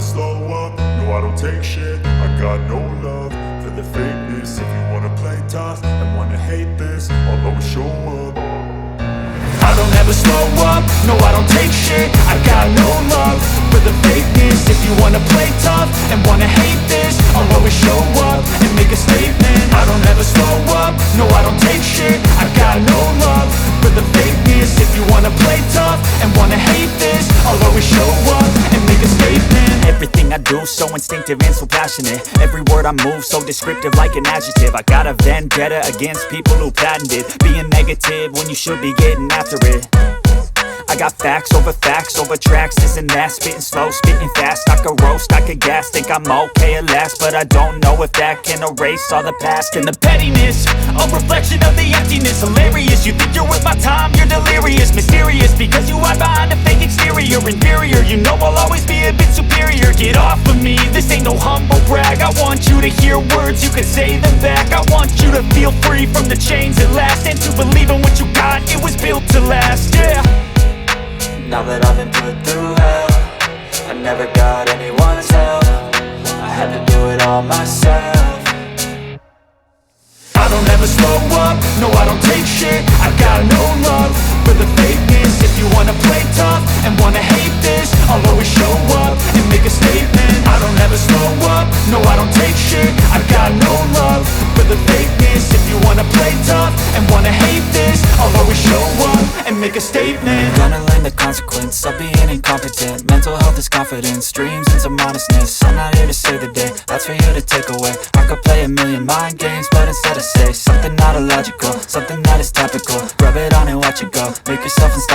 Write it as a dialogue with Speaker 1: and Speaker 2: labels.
Speaker 1: slow up, no I don't take shit. I got no love for the fakeness. If you wanna play tough and wanna hate this, I'll always show up. I don't ever slow up, no I don't take shit. I got no love for the fakeness. If you wanna play tough and wanna hate this, I'll always show up and make a statement. I don't ever slow up, no I don't take shit. I got no love for the fakeness. If you wanna play tough and wanna hate this, I'll always show up and make a statement.
Speaker 2: Everything I do so instinctive and so passionate. Every word I move so descriptive like an adjective. I got a vendetta against people who patented being negative when you should be getting after it. I got facts over tracks, this and that. Spitting slow, spitting fast, I could roast, I could gas. Think I'm okay at last, but I don't know if that can erase all the past. And the pettiness, a reflection of the emptiness. Hilarious, you think you're worth my time, you're delirious. Mysterious, because you hide behind a fake exterior. Inferior, you know I'll always be a bit superior. Get off of me, this ain't no humble brag. I want you to hear words, you can say them back. I want you to feel free from the chains at last, and to believe in what you got, it was built to last, yeah.
Speaker 3: Now that I've been put through hell, I never got anyone's help. I had to do it all myself.
Speaker 1: I don't ever slow up, no I don't take shit. I got no love for the fakeness. If you wanna play tough and wanna hate this, I'll always show up and make a statement. I don't ever slow up, no I don't take shit. I got no love for the fakeness. If you wanna play tough and wanna hate this, I'll always show up and make a statement.
Speaker 3: Gonna learn the consequence of being incompetent. Mental health is confidence, dreams and some modestness. I'm not here to save the day, that's for you to take away. I could play a million mind games, but instead I say something not illogical, something that is topical. Rub it on and watch it go, make yourself unstoppable.